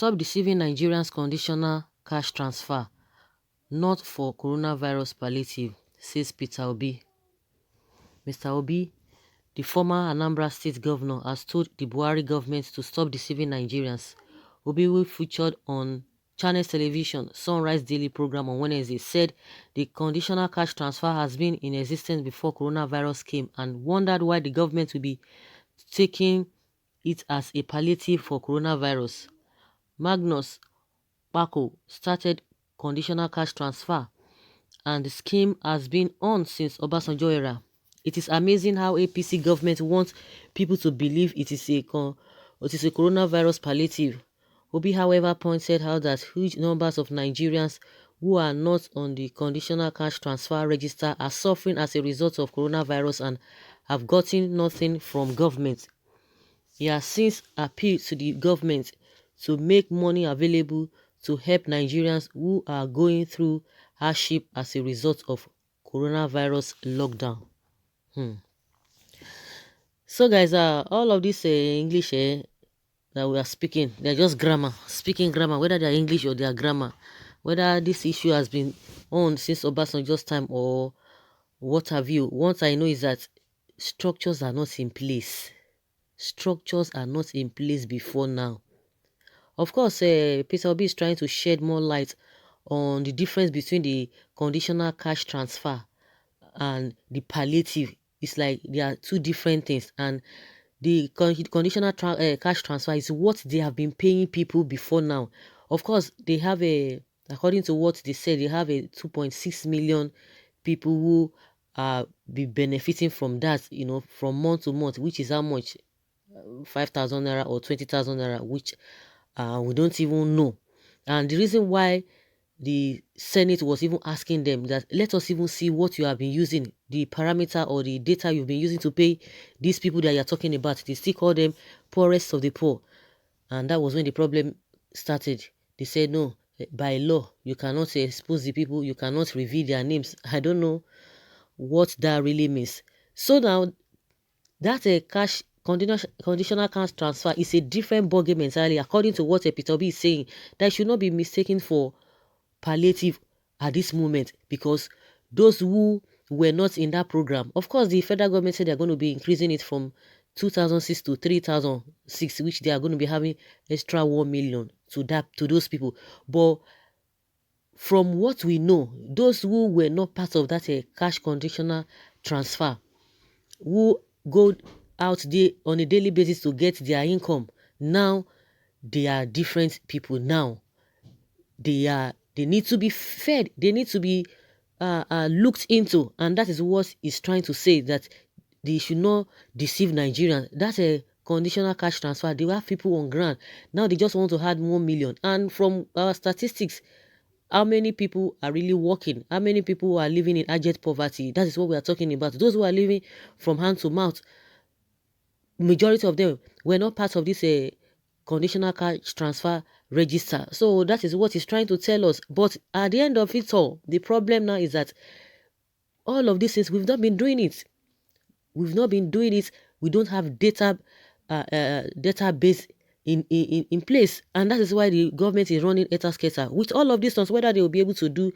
Stop deceiving Nigerians conditional cash transfer, not for coronavirus palliative, says Peter Obi. Mr. Obi, the former Anambra State governor, has told the Buhari government to stop deceiving Nigerians. Obi, who featured on Channels Television Sunrise Daily program on Wednesday, said the conditional cash transfer has been in existence before coronavirus came and wondered why the government would be taking it as a palliative for coronavirus. Magnus Bako started conditional cash transfer, and the scheme has been on since Obasanjo era. It is amazing how APC government wants people to believe it is a coronavirus palliative. Obi, however, pointed out that huge numbers of Nigerians who are not on the conditional cash transfer register are suffering as a result of coronavirus and have gotten nothing from government. He has since appealed to the government to make money available to help Nigerians who are going through hardship as a result of coronavirus lockdown. So guys, all of this English that we are speaking, they're just grammar, speaking grammar, whether they're English or they're grammar, whether this issue has been on since Obasanjo's time or what have you. What I know is that structures are not in place. Structures are not in place before now. Of course, Peter Obi is trying to shed more light on the difference between the conditional cash transfer and the palliative. It's like they are two different things, and the conditional cash transfer is what they have been paying people before now. Of course, they have according to what they said, they have a 2.6 million people who are be benefiting from that, from month to month, which is how much, 5,000 naira or 20,000 naira, which we don't even know. And the reason why the Senate was even asking them that let us even see what you have been using, the parameter or the data you've been using to pay these people that you're talking about. They still call them poorest of the poor. And that was when the problem started. They said, no, by law, you cannot expose the people, you cannot reveal their names. I don't know what that really means. So now, that cash conditional cash transfer is a different ballgame entirely, according to what Peter Obi is saying. That should not be mistaken for palliative at this moment, because those who were not in that program, of course, the federal government said they're going to be increasing it from 2006 to 3006, which they are going to be having extra 1 million to those people. But from what we know, those who were not part of that cash conditional transfer, who go out there on a daily basis to get their income, now they are different people. Now they need to be fed, they need to be looked into, and that is what he's trying to say, that they should not deceive Nigerians. That's a conditional cash transfer. They have people on ground. Now they just want to add 1 million. And from our statistics, how many people are really working? How many people are living in abject poverty? That is what we are talking about. Those who are living from hand to mouth, majority of them were not part of this conditional cash transfer register. So that is what he's trying to tell us. But at the end of it all, the problem now is that all of these things, we've not been doing it. We've not been doing it. We don't have database in place, and that is why the government is running Xþøś. With all of these ones, whether they will be able to do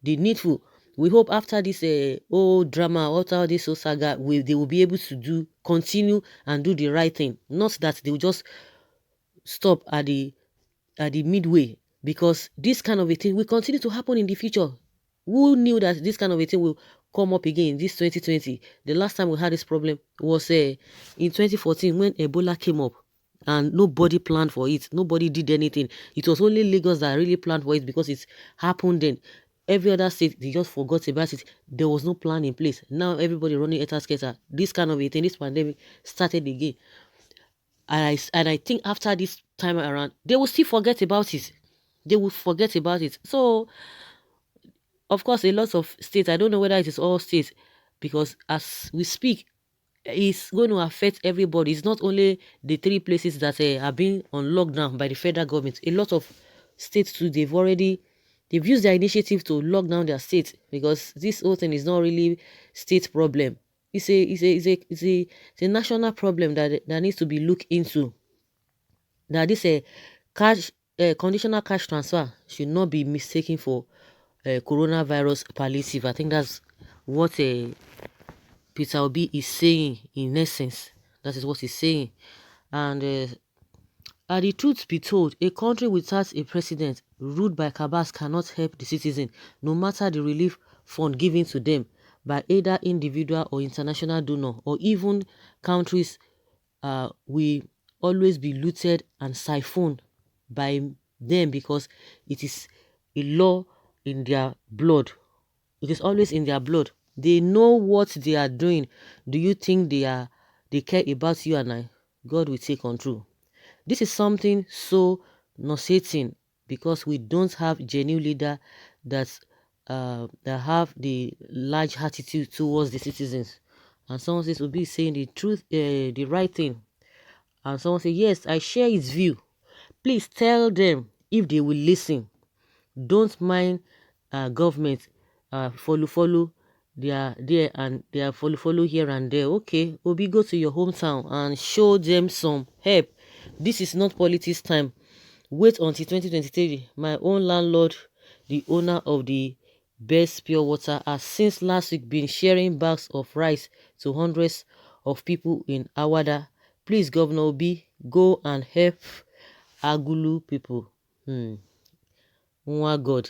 the needful, we hope after this whole drama, after this whole saga, they will be able to continue and do the right thing. Not that they will just stop at the midway, because this kind of a thing will continue to happen in the future. Who knew that this kind of a thing will come up again in this 2020? The last time we had this problem was in 2014 when Ebola came up, and nobody planned for it. Nobody did anything. It was only Lagos that really planned for it because it happened then. Every other state, they just forgot about it. There was no plan in place. Now everybody running Xþøś. This kind of a thing, this pandemic started again. And I think after this time around, they will still forget about it. They will forget about it. So, of course, a lot of states, I don't know whether it is all states, because as we speak, it's going to affect everybody. It's not only the 3 places that are being on lockdown by the federal government. A lot of states too, they've used their initiative to lock down their states, because this whole thing is not really state problem. It's a national problem that needs to be looked into. That this cash conditional cash transfer should not be mistaken for coronavirus palliative. I think that's what Peter Obi is saying in essence. That is what he's saying. And the truth be told, a country without a president ruled by cabals cannot help the citizen, no matter the relief fund given to them by either individual or international donor, or even countries will always be looted and siphoned by them because it is a law in their blood. It is always in their blood. They know what they are doing. Do you think they care about you and I? God will take control. This is something so nauseating because we don't have genuine leader that have the large attitude towards the citizens. And someone says, will be saying the truth, the right thing. And someone says, yes, I share his view. Please tell them if they will listen. Don't mind government follow. They are there and they are follow here and there. Okay, Obi, go to your hometown and show them some help. This is not politics time. Wait until 2023. My own landlord, the owner of the best pure water, has since last week been sharing bags of rice to hundreds of people in Awada. Please, Governor Obi, go and help Agulu people. God.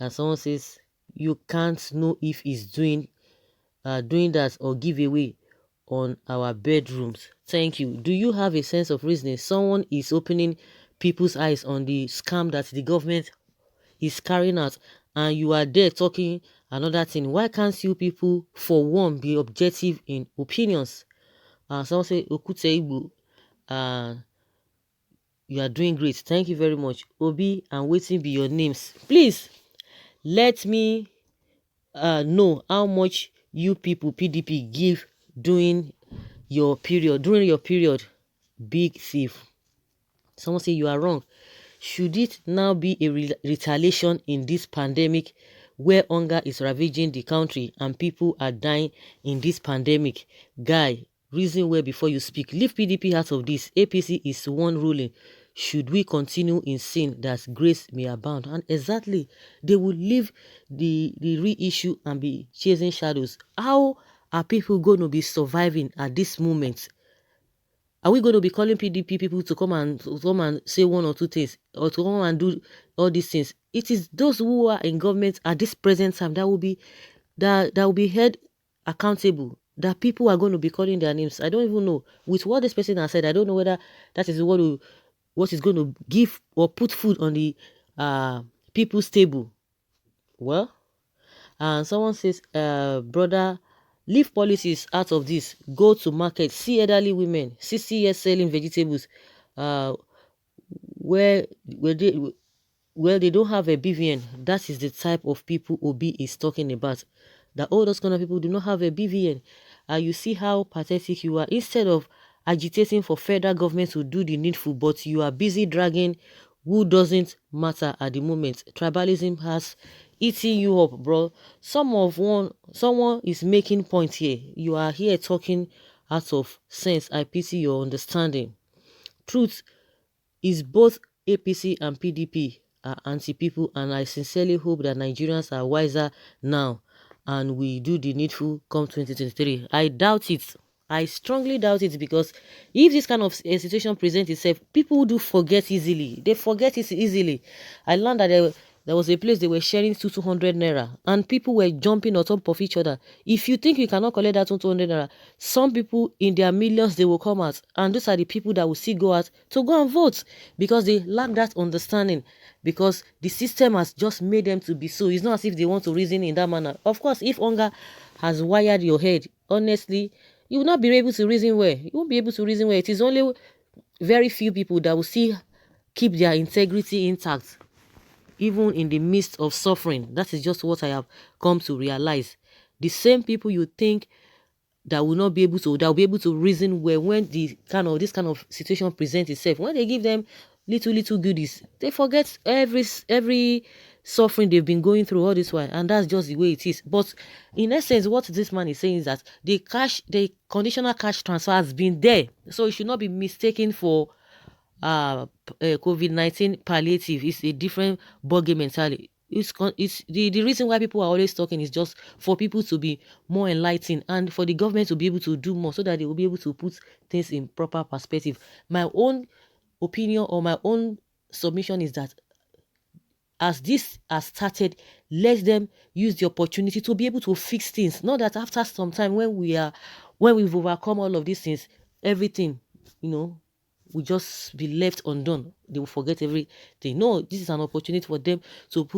And someone says you can't know if he's doing that or give away on our bedrooms. Thank you. Do you have a sense of reasoning? Someone is opening people's eyes on the scam that the government is carrying out, and you are there talking another thing. Why can't you people, for one, be objective in opinions? Someone say Okute Igbo, you are doing great. Thank you very much. Obi and waiting be your names. Please let me know how much you people PDP give during your period. Big thief. Someone say you are wrong. Should it now be a retaliation in this pandemic where hunger is ravaging the country and people are dying in this pandemic? Guy, reason well before you speak. Leave PDP out of this. APC is one ruling. Should we continue in sin that grace may abound? And exactly, they will leave the real issue and be chasing shadows. How are people going to be surviving at this moment? Are we going to be calling PDP people to come and say one or two things, or to come and do all these things? It is those who are in government at this present time that will be held accountable. That people are going to be calling their names. I don't even know with what this person has said. I don't know whether that is what is going to give or put food on the people's table. Well, and someone says, brother, leave policies out of this. Go to market, see elderly women 60 years selling vegetables where they don't have a BVN. That is the type of people Obi is talking about. The all those kind of people do not have a BVN. You see how pathetic you are. Instead of agitating for federal government to do the needful, but you are busy dragging who doesn't matter at the moment. Tribalism has eating you up, bro. Someone is making point here. You are here talking out of sense. I pity your understanding. Truth is both APC and PDP are anti-people, and I sincerely hope that Nigerians are wiser now and we do the needful come 2023. I doubt it. I strongly doubt it, because if this kind of situation presents itself, people do forget easily. They forget it easily. I learned that there was a place they were sharing 200 naira and people were jumping on top of each other. If you think you cannot collect that 200 naira, some people in their millions, they will come out, and those are the people that will still go out to go and vote, because they lack that understanding, because the system has just made them to be so. It's not as if they want to reason in that manner. Of course, if hunger has wired your head, honestly, you will not be able to reason well. You won't be able to reason well. It is only very few people that will still keep their integrity intact, even in the midst of suffering. That is just what I have come to realize. The same people you think that will be able to reason well when this kind of situation presents itself, when they give them little goodies, they forget every suffering they've been going through all this while, and that's just the way it is. But in essence, what this man is saying is that the conditional cash transfer has been there, so it should not be mistaken for COVID-19 palliative is a different ballgame entirely. It's the reason why people are always talking is just for people to be more enlightened and for the government to be able to do more so that they will be able to put things in proper perspective. My own opinion or my own submission is that as this has started, let them use the opportunity to be able to fix things. Not that after some time when we've overcome all of these things, everything, will just be left undone. They will forget everything. No, this is an opportunity for them to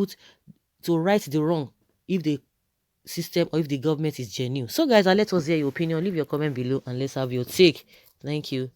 right the wrong if the system or if the government is genuine. So guys, let us hear your opinion. Leave your comment below and let's have your take. Thank you.